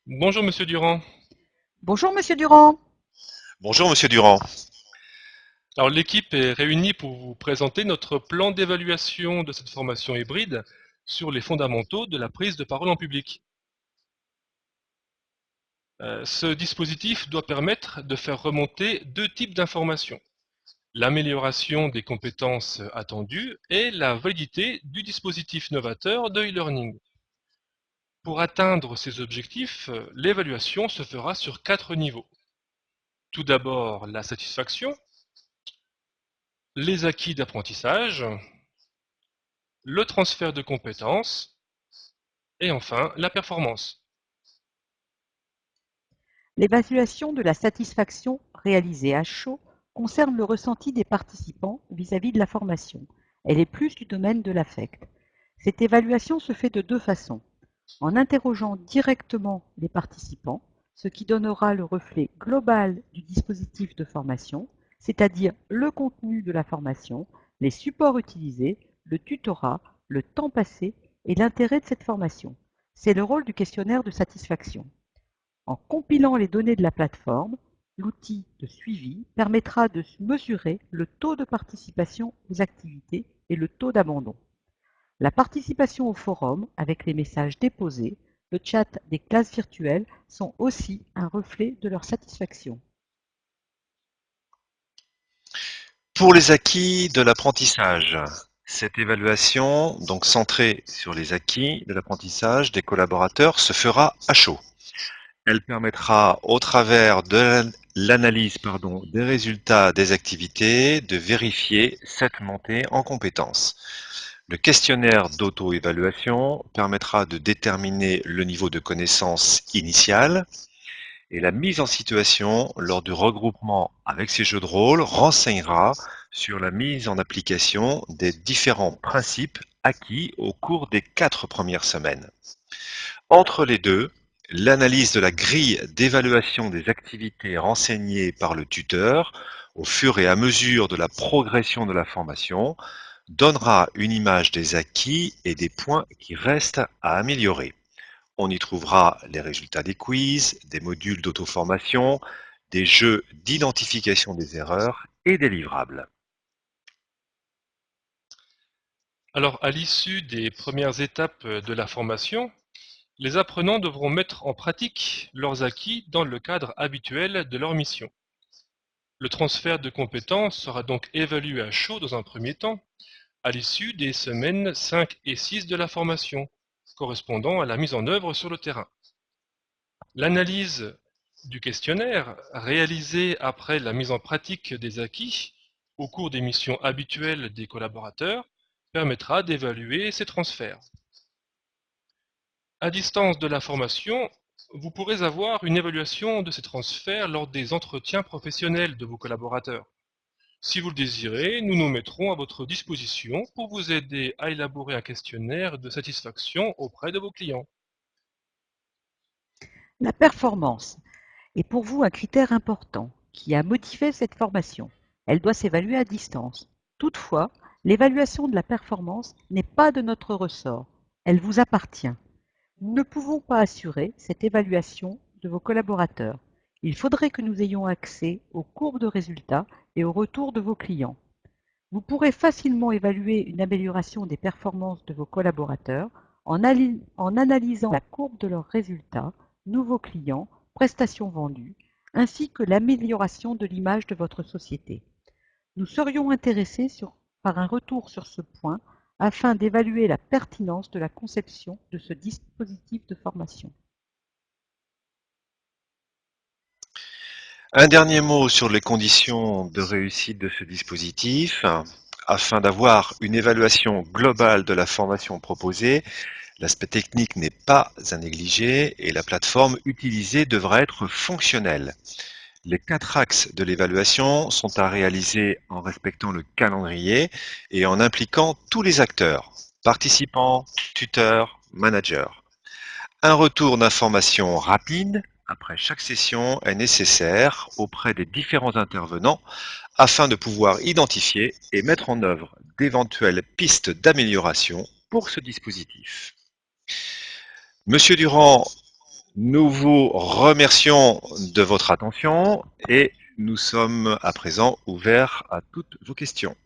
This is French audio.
Bonjour Monsieur Durand. Bonjour Monsieur Durand. Bonjour Monsieur Durand. Alors l'équipe est réunie pour vous présenter notre plan d'évaluation de cette formation hybride sur les fondamentaux de la prise de parole en public. Ce dispositif doit permettre de faire remonter deux types d'informations: l'amélioration des compétences attendues et la validité du dispositif novateur de e-learning. Pour atteindre ces objectifs, l'évaluation se fera sur 4 niveaux. Tout d'abord, la satisfaction, les acquis d'apprentissage, le transfert de compétences et enfin la performance. L'évaluation de la satisfaction réalisée à chaud concerne le ressenti des participants vis-à-vis de la formation. Elle est plus du domaine de l'affect. Cette évaluation se fait de deux façons. En interrogeant directement les participants, ce qui donnera le reflet global du dispositif de formation, c'est-à-dire le contenu de la formation, les supports utilisés, le tutorat, le temps passé et l'intérêt de cette formation. C'est le rôle du questionnaire de satisfaction. En compilant les données de la plateforme, l'outil de suivi permettra de mesurer le taux de participation aux activités et le taux d'abandon. La participation au forum, avec les messages déposés, le chat des classes virtuelles sont aussi un reflet de leur satisfaction. Pour les acquis de l'apprentissage, cette évaluation, donc centrée sur les acquis de l'apprentissage des collaborateurs, se fera à chaud. Elle permettra, au travers de l'analyse des résultats des activités, de vérifier cette montée en compétences. Le questionnaire d'auto-évaluation permettra de déterminer le niveau de connaissance initial, et la mise en situation lors du regroupement avec ces jeux de rôle renseignera sur la mise en application des différents principes acquis au cours des 4 premières semaines. Entre les deux, l'analyse de la grille d'évaluation des activités renseignées par le tuteur au fur et à mesure de la progression de la formation donnera une image des acquis et des points qui restent à améliorer. On y trouvera les résultats des quiz, des modules d'auto-formation, des jeux d'identification des erreurs et des livrables. Alors à l'issue des premières étapes de la formation, les apprenants devront mettre en pratique leurs acquis dans le cadre habituel de leur mission. Le transfert de compétences sera donc évalué à chaud dans un premier temps, à l'issue des semaines 5 et 6 de la formation, correspondant à la mise en œuvre sur le terrain. L'analyse du questionnaire, réalisée après la mise en pratique des acquis au cours des missions habituelles des collaborateurs, permettra d'évaluer ces transferts. À distance de la formation, vous pourrez avoir une évaluation de ces transferts lors des entretiens professionnels de vos collaborateurs. Si vous le désirez, nous nous mettrons à votre disposition pour vous aider à élaborer un questionnaire de satisfaction auprès de vos clients. La performance est pour vous un critère important qui a motivé cette formation. Elle doit s'évaluer à distance. Toutefois, l'évaluation de la performance n'est pas de notre ressort. Elle vous appartient. Nous ne pouvons pas assurer cette évaluation de vos collaborateurs. Il faudrait que nous ayons accès aux courbes de résultats et aux retours de vos clients. Vous pourrez facilement évaluer une amélioration des performances de vos collaborateurs en analysant la courbe de leurs résultats, nouveaux clients, prestations vendues, ainsi que l'amélioration de l'image de votre société. Nous serions intéressés par un retour sur ce point afin d'évaluer la pertinence de la conception de ce dispositif de formation. Un dernier mot sur les conditions de réussite de ce dispositif. Afin d'avoir une évaluation globale de la formation proposée, l'aspect technique n'est pas à négliger et la plateforme utilisée devra être fonctionnelle. Les 4 axes de l'évaluation sont à réaliser en respectant le calendrier et en impliquant tous les acteurs, participants, tuteurs, managers. Un retour d'information rapide après chaque session est nécessaire auprès des différents intervenants afin de pouvoir identifier et mettre en œuvre d'éventuelles pistes d'amélioration pour ce dispositif. Monsieur Durand, Nous vous remercions de votre attention et nous sommes à présent ouverts à toutes vos questions.